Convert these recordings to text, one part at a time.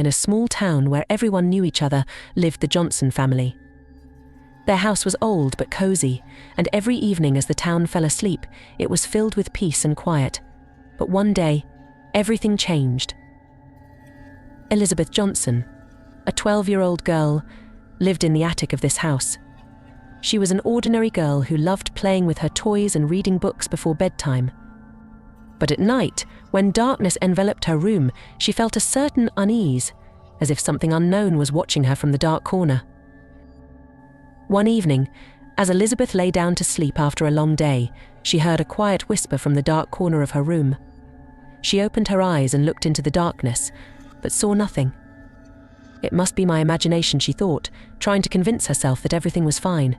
In a small town where everyone knew each other lived the Johnson family. Their house was old but cozy, and every evening as the town fell asleep, it was filled with peace and quiet. But one day, everything changed. Elizabeth Johnson, a 12-year-old girl, lived in the attic of this house. She was an ordinary girl who loved playing with her toys and reading books before bedtime. But at night, when darkness enveloped her room, she felt a certain unease, as if something unknown was watching her from the dark corner. One evening, as Elizabeth lay down to sleep after a long day, she heard a quiet whisper from the dark corner of her room. She opened her eyes and looked into the darkness, but saw nothing. It must be my imagination, she thought, trying to convince herself that everything was fine.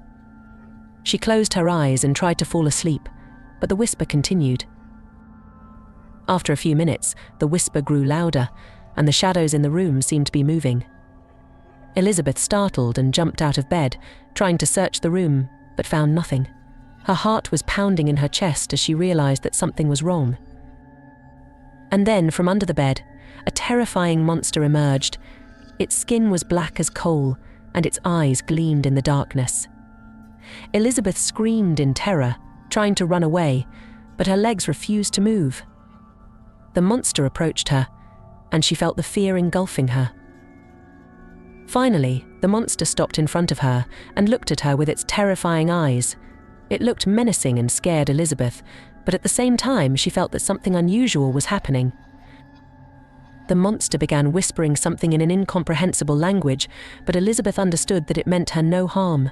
She closed her eyes and tried to fall asleep, but the whisper continued. After a few minutes, the whisper grew louder, and the shadows in the room seemed to be moving. Elizabeth startled and jumped out of bed, trying to search the room, but found nothing. Her heart was pounding in her chest as she realized that something was wrong. And then, from under the bed, a terrifying monster emerged. Its skin was black as coal, and its eyes gleamed in the darkness. Elizabeth screamed in terror, trying to run away, but her legs refused to move. The monster approached her, and she felt the fear engulfing her. Finally, the monster stopped in front of her and looked at her with its terrifying eyes. It looked menacing and scared Elizabeth, but at the same time she felt that something unusual was happening. The monster began whispering something in an incomprehensible language, but Elizabeth understood that it meant her no harm.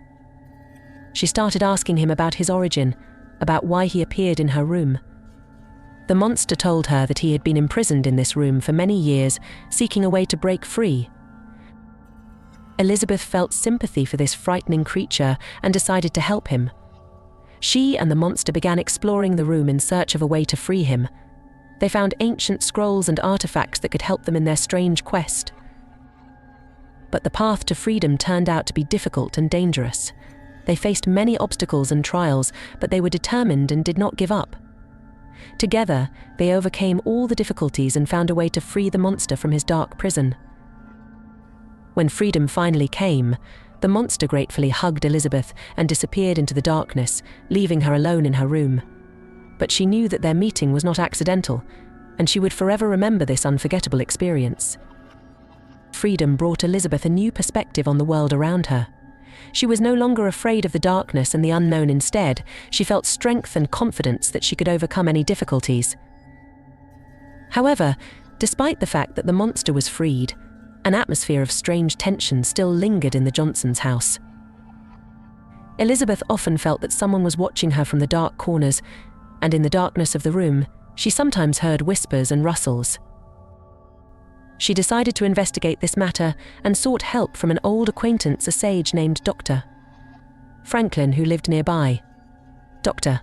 She started asking him about his origin, about why he appeared in her room. The monster told her that he had been imprisoned in this room for many years, seeking a way to break free. Elizabeth felt sympathy for this frightening creature and decided to help him. She and the monster began exploring the room in search of a way to free him. They found ancient scrolls and artifacts that could help them in their strange quest. But the path to freedom turned out to be difficult and dangerous. They faced many obstacles and trials, but they were determined and did not give up. Together, they overcame all the difficulties and found a way to free the monster from his dark prison. When freedom finally came, the monster gratefully hugged Elizabeth and disappeared into the darkness, leaving her alone in her room. But she knew that their meeting was not accidental, and she would forever remember this unforgettable experience. Freedom brought Elizabeth a new perspective on the world around her. She was no longer afraid of the darkness and the unknown. Instead, she felt strength and confidence that she could overcome any difficulties. However, despite the fact that the monster was freed, an atmosphere of strange tension still lingered in the Johnsons' house. Elizabeth often felt that someone was watching her from the dark corners, and in the darkness of the room, she sometimes heard whispers and rustles. She decided to investigate this matter and sought help from an old acquaintance, a sage named Dr. Franklin, who lived nearby. Dr.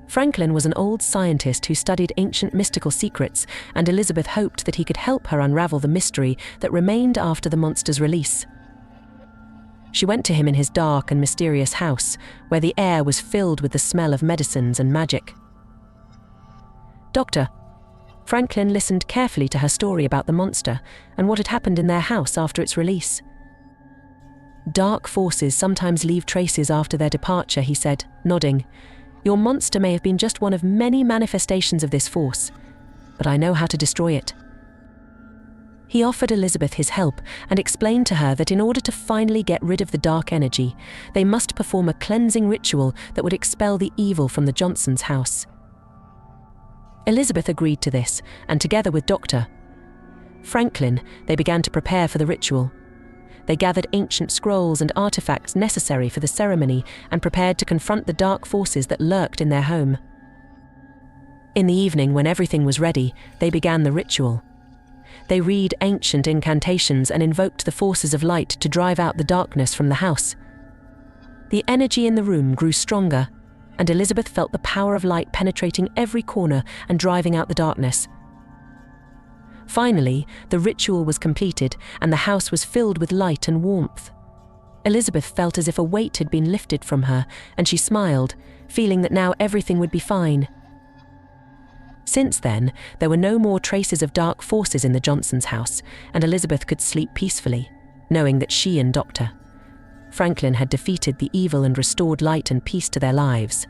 Franklin was an old scientist who studied ancient mystical secrets, and Elizabeth hoped that he could help her unravel the mystery that remained after the monster's release. She went to him in his dark and mysterious house, where the air was filled with the smell of medicines and magic. Dr. Franklin listened carefully to her story about the monster and what had happened in their house after its release. "Dark forces sometimes leave traces after their departure," he said, nodding. "Your monster may have been just one of many manifestations of this force, but I know how to destroy it." He offered Elizabeth his help and explained to her that in order to finally get rid of the dark energy, they must perform a cleansing ritual that would expel the evil from the Johnsons' house. Elizabeth agreed to this, and together with Dr. Franklin, they began to prepare for the ritual. They gathered ancient scrolls and artifacts necessary for the ceremony and prepared to confront the dark forces that lurked in their home. In the evening, when everything was ready, they began the ritual. They read ancient incantations and invoked the forces of light to drive out the darkness from the house. The energy in the room grew stronger, and Elizabeth felt the power of light penetrating every corner and driving out the darkness. Finally, the ritual was completed, and the house was filled with light and warmth. Elizabeth felt as if a weight had been lifted from her, and she smiled, feeling that now everything would be fine. Since then, there were no more traces of dark forces in the Johnsons' house, and Elizabeth could sleep peacefully, knowing that she and Dr. Franklin had defeated the evil and restored light and peace to their lives.